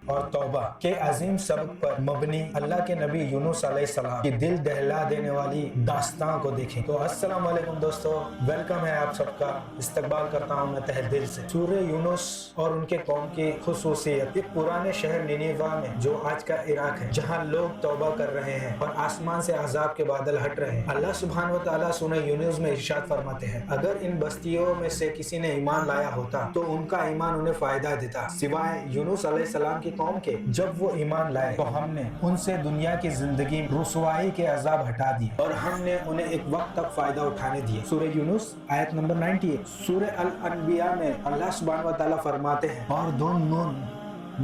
اور توبہ کے عظیم سبق پر مبنی اللہ کے نبی یونس علیہ السلام کی دل دہلا دینے والی داستان کو دیکھیں۔ تو السلام علیکم دوستو، ویلکم ہے آپ سب کا، استقبال کرتا ہوں میں تہہ دل سے۔ سورہ یونس اور ان کے قوم کی خصوصیت۔ ایک پرانے شہر نینیوہ میں جو آج کا عراق ہے، جہاں لوگ توبہ کر رہے ہیں اور آسمان سے عذاب کے بادل ہٹ رہے ہیں، اللہ سبحانہ و تعالیٰ سورہ یونس میں ارشاد فرماتے ہیں، اگر ان بستیوں میں سے کسی نے ایمان لایا ہوتا تو ان کا ایمان انہیں فائدہ دیتا، سوائے یونس علیہ السلام کی قوم کے۔ جب وہ ایمان لائے تو ہم نے ان سے دنیا کی زندگی رسوائی کے عذاب ہٹا دیے اور ہم نے انہیں ایک وقت تک فائدہ اٹھانے دیا۔ سورہ یونس آیت نمبر 98۔ سورہ الانبیاء میں اللہ سبحانہ و تعالیٰ فرماتے ہیں، اور دو نون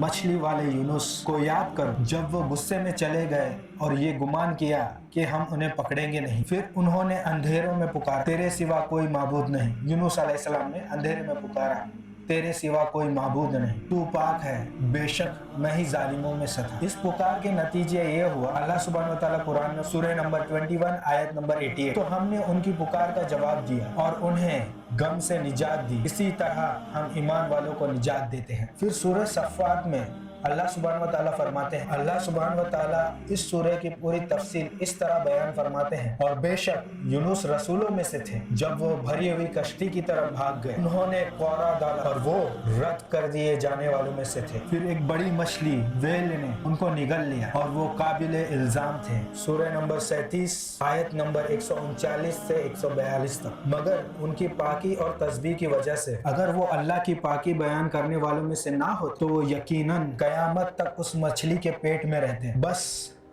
مچھلی والے یونس کو یاد کر جب وہ غصے میں چلے گئے اور یہ گمان کیا کہ ہم انہیں پکڑیں گے نہیں، پھر انہوں نے اندھیروں میں پکارا تیرے سوا کوئی معبود نہیں۔ یونس علیہ السلام نے اندھیرے میں پکارا تیرے سوا کوئی معبود نہیں، تو پاک ہے، بے شک میں ہی ظالموں میں سے تھا۔ اس پکار کے نتیجے یہ ہوا، اللہ سبحانہ و تعالیٰ قرآن میں سورہ نمبر 21 آیت نمبر 88، تو ہم نے ان کی پکار کا جواب دیا اور انہیں غم سے نجات دی، اسی طرح ہم ایمان والوں کو نجات دیتے ہیں۔ پھر سورہ صفات میں اللہ سبحانہ و تعالیٰ فرماتے ہیں، اللہ سبحانہ و تعالیٰ اس سورہ کی پوری تفصیل اس طرح بیان فرماتے ہیں، اور بے شک یونس رسولوں میں سے تھے، جب وہ بھری ہوئی کشتی کی طرف بھاگ گئے انہوں نے کوڑا ڈالا اور وہ رد کر دیے جانے والوں میں سے تھے۔ پھر ایک بڑی مچھلی ویل نے ان کو نگل لیا اور وہ قابل الزام تھے۔ سورہ نمبر 37 آیت نمبر 139 سے 142 تک۔ مگر ان کی پاکی اور تسبیح کی وجہ سے اگر وہ اللہ کی پاکی بیان کرنے والوں میں سے نہ ہو تو یقیناً قیامت تک اس مچھلی کے پیٹ میں رہتے ہیں۔ بس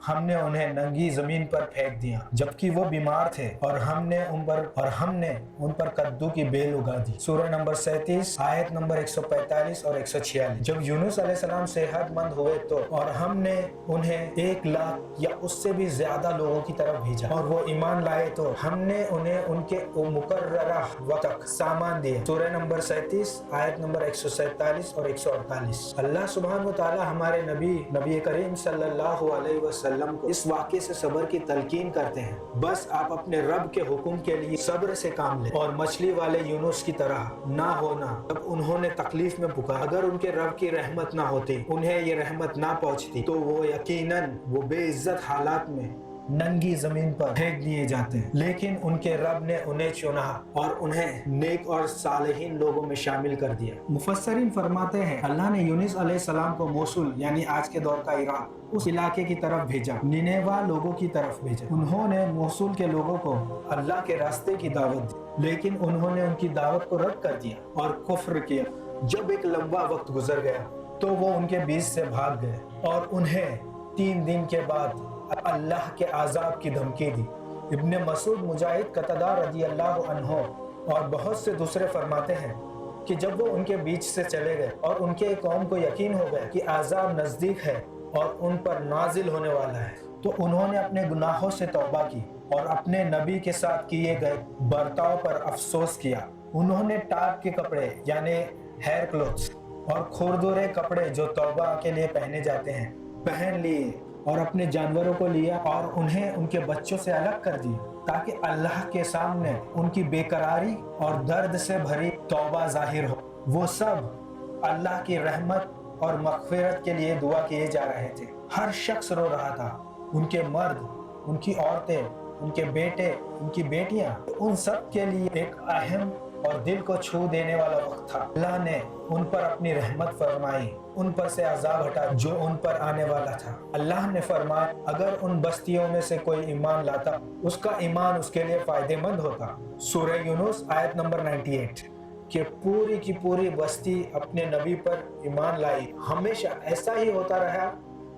ہم نے انہیں ننگی زمین پر پھینک دیا جبکہ وہ بیمار تھے اور ہم نے ان پر کدو کی بیل اگا دی۔ سورہ نمبر 37 آیت نمبر 145 اور 146۔ جب یونس علیہ السلام صحت مند ہوئے تو اور ہم نے انہیں 1,00,000 یا اس سے بھی زیادہ لوگوں کی طرف بھیجا اور وہ ایمان لائے تو ہم نے انہیں ان کے مقررہ وقت تک سامان دیے۔ سورہ نمبر 37 آیت نمبر 147 اور 148۔ اللہ سبحانہ و تعالی ہمارے نبی کریم صلی اللہ علیہ وسلم کو اس واقعے سے صبر کی تلقین کرتے ہیں، بس آپ اپنے رب کے حکم کے لیے صبر سے کام لیں اور مچھلی والے یونس کی طرح نہ ہونا جب انہوں نے تکلیف میں پکارا۔ اگر ان کے رب کی رحمت نہ ہوتی، انہیں یہ رحمت نہ پہنچتی تو وہ یقیناً وہ بے عزت حالات میں ننگی زمین پر پھینک دیے جاتے ہیں، لیکن ان کے رب نے انہیں چنا اور انہیں نیک اور صالحین لوگوں میں شامل کر دیا۔ مفسرین فرماتے ہیں، اللہ نے یونس علیہ السلام کو موصل یعنی آج کے دور کا عراق اس علاقے کی طرف بھیجا، نینیوہ لوگوں کی طرف بھیجا۔ انہوں نے موصل کے لوگوں کو اللہ کے راستے کی دعوت دی، لیکن انہوں نے ان کی دعوت کو رد کر دیا اور کفر کیا۔ جب ایک لمبا وقت گزر گیا تو وہ ان کے بیچ سے بھاگ گئے اور انہیں 3 دن کے بعد اللہ کے عذاب کی دھمکی دی۔ ابن مسعود، مجاہد، قتادہ رضی اللہ عنہ اور بہت سے دوسرے فرماتے ہیں کہ جب وہ ان کے بیچ سے چلے گئے اور ان کے قوم کو یقین ہو گیا کہ عذاب نزدیک ہے اور ان پر نازل ہونے والا ہے تو انہوں نے اپنے گناہوں سے توبہ کی اور اپنے نبی کے ساتھ کیے گئے برتاؤ پر افسوس کیا۔ انہوں نے ٹاپ کے کپڑے یعنی ہیئر کلوتھس اور کھردرے کپڑے جو توبہ کے لیے پہنے جاتے ہیں پہن لیے اور اپنے جانوروں کو لیا اور انہیں ان کے بچوں سے الگ کر دیا تاکہ اللہ کے سامنے ان کی بے قراری اور درد سے بھری توبہ ظاہر ہو۔ وہ سب اللہ کی رحمت اور مغفرت کے لیے دعا کیے جا رہے تھے۔ ہر شخص رو رہا تھا، ان کے مرد، ان کی عورتیں، ان کے بیٹے، ان کی بیٹیاں، ان سب کے لیے ایک اہم اور دل کو چھو دینے والا وقت تھا۔ اللہ نے ان پر اپنی رحمت فرمائی، ان پر سے عذاب ہٹا جو ان پر آنے والا تھا۔ اللہ نے فرمایا اگر ان بستیوں میں سے کوئی ایمان لاتا اس کا ایمان اس کے لیے فائدہ مند ہوتا۔ سورہ یونس آیت نمبر 98 کہ پوری کی پوری بستی اپنے نبی پر ایمان لائی۔ ہمیشہ ایسا ہی ہوتا رہا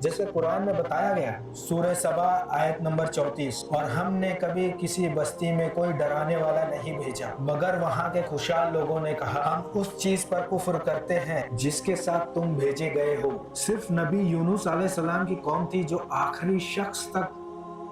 جیسے قرآن میں بتایا گیا۔ سورہ سبا آیت نمبر 34 اور ہم نے کبھی کسی بستی میں کوئی ڈرانے والا نہیں بھیجا مگر وہاں کے خوشحال لوگوں نے کہا ہم اس چیز پر کفر کرتے ہیں جس کے ساتھ تم بھیجے گئے ہو۔ صرف نبی یونس علیہ السلام کی قوم تھی جو آخری شخص تک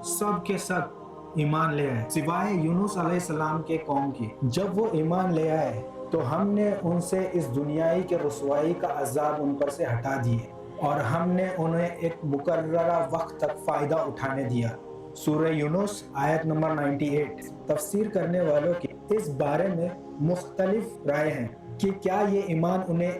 سب کے سب ایمان لے آئے سوائے یونس علیہ السلام کے قوم کی۔ جب وہ ایمان لے آئے تو ہم نے ان سے اس دنیائی کے رسوائی کا عذاب ان پر سے ہٹا دیے اور ہم نے انہیں ایک مقررہ وقت تک فائدہ اٹھانے دیا۔ سورہ یونس آیت نمبر 98۔ تفسیر کرنے والوں کی اس بارے میں مختلف رائے ہیں کہ کیا یہ ایمان انہیں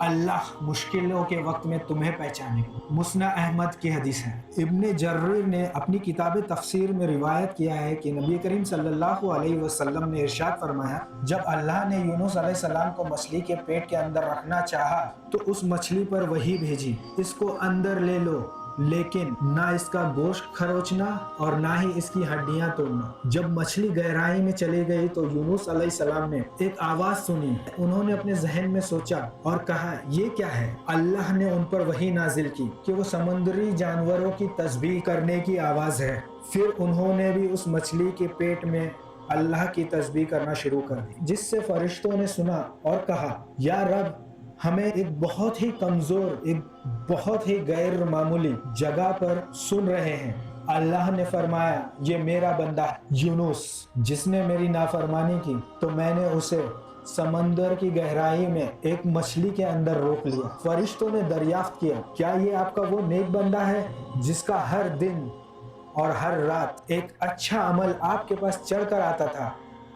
اللہ مشکلوں کے وقت میں تمہیں پہچانے گا۔ مسند احمد کی حدیث ہے۔ ابن جریر نے اپنی کتاب تفسیر میں روایت کیا ہے کہ نبی کریم صلی اللہ علیہ وسلم نے ارشاد فرمایا، جب اللہ نے یونس علیہ السلام کو مچھلی کے پیٹ کے اندر رکھنا چاہا تو اس مچھلی پر وحی بھیجی، اس کو اندر لے لو، لیکن نہ اس کا گوشت کھروچنا اور نہ ہی اس کی ہڈیاں توڑنا۔ جب مچھلی گہرائی میں چلی گئی تو یونس علیہ السلام نے ایک آواز سنی۔ انہوں نے اپنے ذہن میں سوچا اور کہا، یہ کیا ہے؟ اللہ نے ان پر وحی نازل کی کہ وہ سمندری جانوروں کی تسبیح کرنے کی آواز ہے۔ پھر انہوں نے بھی اس مچھلی کے پیٹ میں اللہ کی تسبیح کرنا شروع کر دی، جس سے فرشتوں نے سنا اور کہا، یا رب، ہمیں ایک بہت ہی کمزور، ایک بہت ہی غیر معمولی جگہ پر سن رہے ہیں۔ اللہ نے فرمایا، یہ میرا بندہ یونس، جس نے میری نافرمانی کی تو میں نے اسے سمندر کی گہرائی میں ایک مچھلی کے اندر روک لیا۔ فرشتوں نے دریافت کیا، کیا یہ آپ کا وہ نیک بندہ ہے جس کا ہر دن اور ہر رات ایک اچھا عمل آپ کے پاس چڑھ کر آتا تھا؟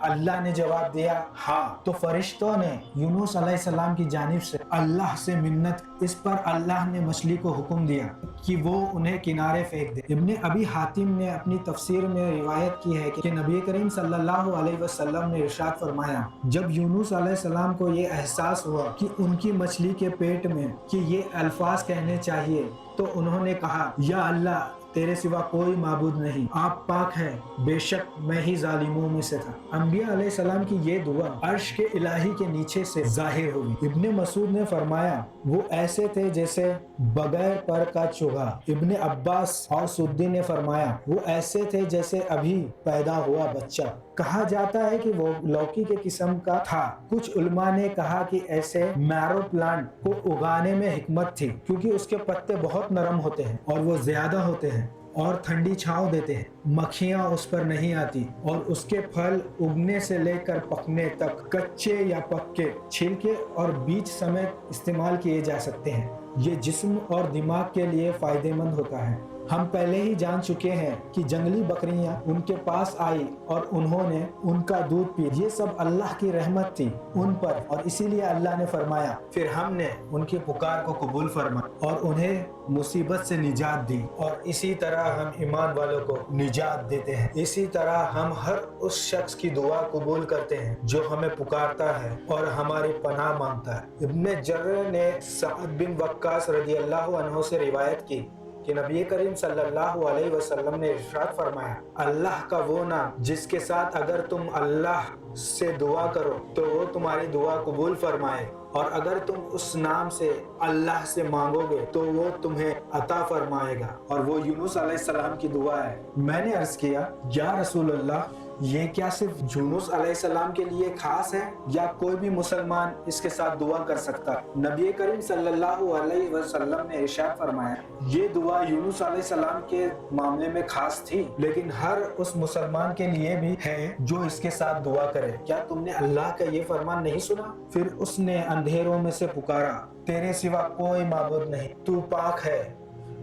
اللہ نے جواب دیا، ہاں۔ تو فرشتوں نے یونس علیہ السلام کی جانب سے اللہ سے منت، اس پر اللہ نے مچھلی کو حکم دیا کہ وہ انہیں کنارے پھینک دے۔ ابن ابی حاتم نے اپنی تفسیر میں روایت کی ہے کہ نبی کریم صلی اللہ علیہ وسلم نے ارشاد فرمایا، جب یونس علیہ السلام کو یہ احساس ہوا کہ ان کی مچھلی کے پیٹ میں کہ یہ الفاظ کہنے چاہیے، تو انہوں نے کہا، یا اللہ، تیرے سوا کوئی معبود نہیں، آپ پاک ہے، بے شک میں ہی ظالموں میں سے تھا۔ انبیاء علیہ السلام کی یہ دعا عرش کے الہی کے نیچے سے ظاہر ہوئی۔ ابن مسعود نے فرمایا، وہ ایسے تھے جیسے بغیر پر کا چوہا۔ ابن عباس اور سدی نے فرمایا، وہ ایسے تھے جیسے ابھی پیدا ہوا بچہ۔ کہا جاتا ہے کہ وہ لوکی کے قسم کا تھا۔ کچھ علماء نے کہا کہ ایسے میرو پلانٹ کو اگانے میں حکمت تھی، کیونکہ اس کے پتے بہت نرم ہوتے ہیں اور وہ زیادہ ہوتے ہیں اور ٹھنڈی چھاؤں دیتے ہیں، مکھیاں اس پر نہیں آتی، اور اس کے پھل اگنے سے لے کر پکنے تک کچے یا پکے، چھلکے اور بیج سمیت استعمال کیے جا سکتے ہیں۔ یہ جسم اور دماغ کے لیے فائدہ مند ہوتا ہے۔ ہم پہلے ہی جان چکے ہیں کہ جنگلی بکریاں ان کے پاس آئی اور انہوں نے ان کا دودھ پی۔ یہ سب اللہ کی رحمت تھی ان پر، اور اسی لیے اللہ نے فرمایا، پھر ہم نے ان کی پکار کو قبول فرمایا اور انہیں مصیبت سے نجات دی، اور اسی طرح ہم ایمان والوں کو نجات دیتے ہیں۔ اسی طرح ہم ہر اس شخص کی دعا قبول کرتے ہیں جو ہمیں پکارتا ہے اور ہماری پناہ مانگتا ہے۔ ابن جریر نے سعد بن وقاص رضی اللہ عنہ سے روایت کی کہ نبی کریم صلی اللہ علیہ وسلم نے ارشاد فرمایا، اللہ کا وہ نام جس کے ساتھ اگر تم اللہ سے دعا کرو تو وہ تمہاری دعا قبول فرمائے، اور اگر تم اس نام سے اللہ سے مانگو گے تو وہ تمہیں عطا فرمائے گا، اور وہ یونس علیہ السلام کی دعا ہے۔ میں نے عرض کیا، یا رسول اللہ، یہ کیا صرف یونس علیہ السلام کے لیے خاص ہے یا کوئی بھی مسلمان اس کے ساتھ دعا کر سکتا؟ نبی کریم صلی اللہ علیہ وسلم نے ارشاد فرمایا، یہ دعا یونس علیہ السلام کے معاملے میں خاص تھی، لیکن ہر اس مسلمان کے لیے بھی ہے جو اس کے ساتھ دعا کرے۔ کیا تم نے اللہ کا یہ فرمان نہیں سنا؟ پھر اس نے اندھیروں میں سے پکارا، تیرے سوا کوئی معبود نہیں، تو پاک ہے،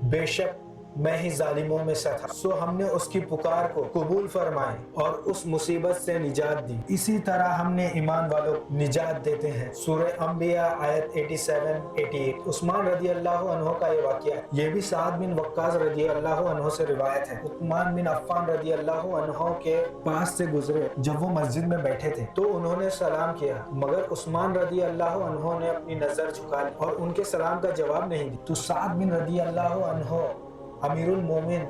بے شک میں ہی ظالموں میں سے تھا۔ سو ہم نے اس کی پکار کو قبول فرمائی اور اس مصیبت سے نجات دی۔ اسی طرح ہم نے ایمان والوں کو نجات دیتے ہیں۔ سورہ انبیاء آیت 87-88۔ عثمان رضی اللہ عنہ کا یہ واقعہ ہے، یہ بھی سعد بن وقاص رضی اللہ عنہ سے روایت ہے۔ عثمان بن عفان رضی اللہ عنہ کے پاس سے گزرے جب وہ مسجد میں بیٹھے تھے تو انہوں نے سلام کیا، مگر عثمان رضی اللہ عنہ نے اپنی نظر جھکا لی اور ان کے سلام کا جواب نہیں دیا۔ تو سعد بن رضی اللہ عنہ امیر المومن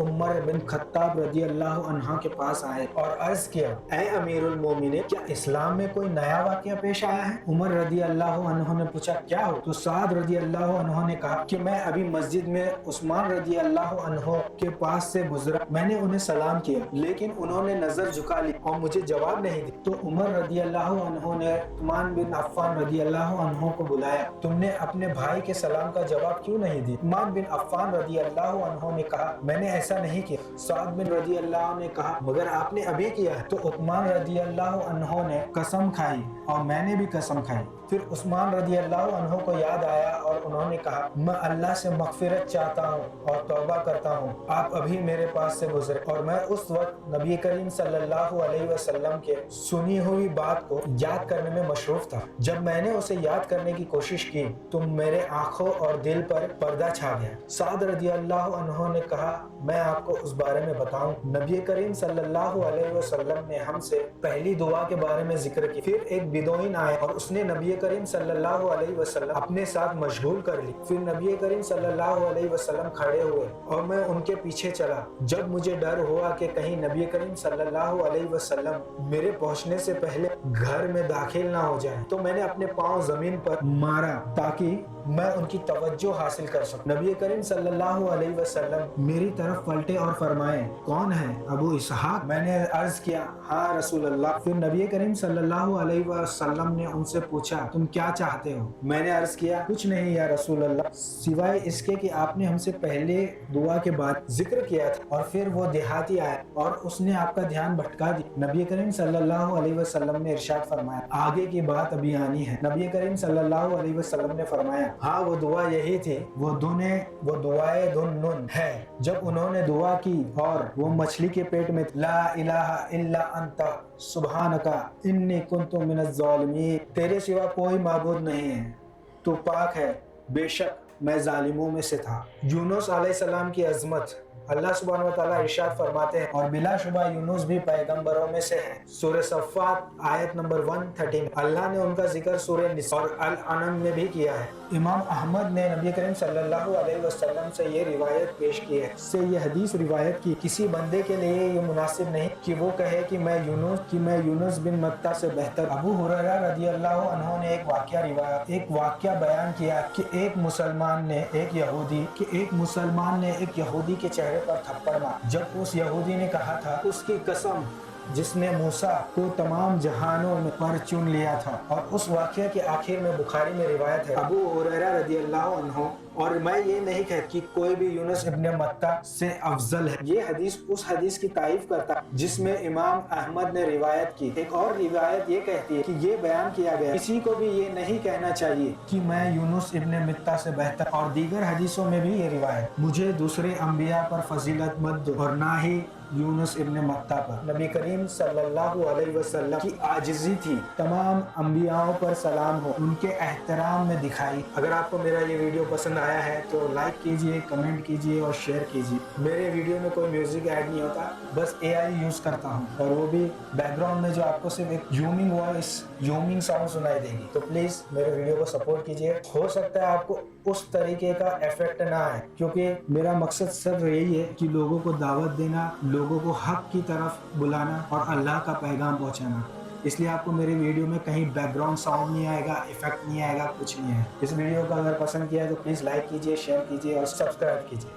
عمر بن خطاب رضی اللہ عنہ کے پاس آئے اور عرض کیا، اے امیر المومنین، کیا اسلام میں کوئی نیا واقعہ پیش آیا ہے؟ عمر رضی اللہ عنہ نے پوچھا، کیا ہو؟ تو سعد رضی اللہ عنہ نے کہا کہ میں ابھی مسجد میں عثمان رضی اللہ عنہ کے پاس سے گزرا، میں نے انہیں سلام کیا لیکن انہوں نے نظر جھکا لی اور مجھے جواب نہیں دی۔ تو عمر رضی اللہ عنہ نے عثمان بن عفان رضی اللہ عنہ کو بلایا، تم نے اپنے بھائی کے سلام کا جواب کیوں نہیں دی؟ عثمان بن عفان رضی اللہ عنہ نے کہا، میں نے ایسا نہیں کیا۔ سعد بن رضی اللہ عنہ نے کہا، مگر آپ نے ابھی کیا ہے۔ تو عثمان رضی اللہ عنہ نے قسم کھائی اور میں نے بھی قسم کھائی۔ پھر عثمان رضی اللہ عنہ کو یاد آیا اور انہوں نے کہا میں اللہ سے مغفرت چاہتا ہوں اور توبہ کرتا ہوں، آپ ابھی میرے پاس سے گزرے۔ اور میں اس وقت نبی کریم صلی اللہ علیہ وسلم کے سنی ہوئی بات کو یاد کرنے میں مصروف تھا۔ جب میں نے اسے یاد کرنے کی کوشش کی تو میرے آنکھوں اور دل پر پردہ چھا گیا۔ سعد رضی اللہ عنہ نے کہا میں آپ کو اس بارے میں بتاؤں۔ نبی کریم صلی اللہ علیہ وسلم نے ہم سے پہلی دعا کے بارے میں ذکر کی۔ پھر ایک بدوین آیا اور اس نے نبی کریم صلی اللہ علیہ وسلم اپنے ساتھ مشغول کر لی۔ پھر نبی کریم صلی اللہ علیہ وسلم کھڑے ہوئے اور میں ان کے پیچھے چلا۔ جب مجھے ڈر ہوا کہ کہیں نبی کریم صلی اللہ علیہ وسلم میرے پہنچنے سے پہلے گھر میں داخل نہ ہو جائیں تو میں نے اپنے پاؤں زمین پر مارا تاکہ میں ان کی توجہ حاصل کر سکوں۔ نبی کریم صلی اللہ علیہ وسلم میری طرف پلٹے اور فرمائے کون ہے؟ ابو اسحاق؟ میں نے عرض کیا ہاں رسول اللہ۔ پھر نبی کریم صلی اللہ علیہ وسلم نے ان سے پوچھا تم کیا چاہتے ہو؟ میں نے عرض کیا کچھ نہیں یا رسول اللہ، سوائے اس کے کہ آپ نے ہم سے پہلے دعا کے بعد ذکر کیا تھا اور پھر وہ دیہاتی آیا اور اس نے آپ کا دھیان بھٹکا دیا۔ نبی کریم صلی اللہ علیہ وسلم نے ارشاد فرمایا آگے کی بات ابھی آنی ہے۔ نبی کریم صلی اللہ علیہ وسلم نے فرمایا ہاں وہ دعا یہی تھی، وہ دعائے دن ہے۔ جب انہوں نے دعا کی اور وہ مچھلی کے پیٹ میں لا الہ الا انت سبحانک انی کنت من الظالمین، تیرے سوا کوئی معبود نہیں ہے، تو پاک ہے، بے شک میں ظالموں میں سے تھا۔ یونس علیہ السلام کی عظمت اللہ سبحانہ وتعالیٰ ارشاد فرماتے ہیں اور بلا شبہ یونس بھی پیغمبروں میں سے ہیں۔ سورہ صفات آیت نمبر 113 اللہ نے ان کا ذکر سورہ نساء اور الانعام میں بھی کیا ہے۔ امام احمد نے نبی کریم صلی اللہ علیہ وسلم سے یہ روایت پیش کی ہے، سے یہ حدیث روایت کی کسی بندے کے لیے یہ مناسب نہیں کہ وہ کہے کہ میں یونس بن متہ سے بہتر۔ ابو ہریرہ رضی اللہ عنہ نے ایک واقعہ بیان کیا کہ ایک مسلمان نے ایک یہودی کے چہرے پر تھپڑ مارا۔ جب اس یہودی نے کہا تھا اس کی قسم جس نے موسیٰ کو تمام جہانوں میں پر چن لیا تھا، اور اس واقعہ کے آخر میں بخاری میں روایت ہے ابو ہریرہ رضی اللہ عنہ اور میں یہ نہیں کہتا کہ کوئی بھی یونس ابن متہ سے افضل ہے، یہ حدیث اس حدیث کی تعریف کرتا جس میں امام احمد نے روایت کی۔ ایک اور روایت یہ کہتی ہے کہ یہ بیان کیا گیا کسی کو بھی یہ نہیں کہنا چاہیے کہ میں یونس ابن متہ سے بہتر، اور دیگر حدیثوں میں بھی یہ روایت مجھے دوسرے انبیاء پر فضیلت مت دو اور نہ ہی یونس ابن متہ پر۔ نبی کریم صلی اللہ علیہ وسلم کی عاجزی تھی، تمام انبیاءوں پر سلام ہو، ان کے احترام میں دکھائی۔ اگر آپ کو میرا یہ ویڈیو پسند آیا ہے تو لائک کیجئے، کمنٹ کیجئے اور شیئر کیجئے۔ میرے ویڈیو میں کوئی میوزک ایڈ نہیں ہوتا، بس AI یوز کرتا ہوں، اور وہ بھی بیک گراؤنڈ میں جو آپ کو صرف ایک ہیومنگ ساؤنڈ سنائی دے گی۔ تو پلیز میرے ویڈیو کو سپورٹ کیجئے۔ ہو سکتا ہے آپ کو اس طریقے کا ایفیکٹ نہ آئے، کیونکہ میرا مقصد صرف یہی ہے کہ لوگوں کو دعوت دینا، لوگوں کو حق کی طرف بلانا اور اللہ کا پیغام پہنچانا۔ اس لیے آپ کو میرے ویڈیو میں کہیں بیک گراؤنڈ ساؤنڈ نہیں آئے گا، ایفیکٹ نہیں آئے گا، کچھ نہیں ہے۔ اس ویڈیو کو اگر پسند کیا ہے تو پلیز لائک کیجئے، شیئر کیجئے اور سبسکرائب کیجئے۔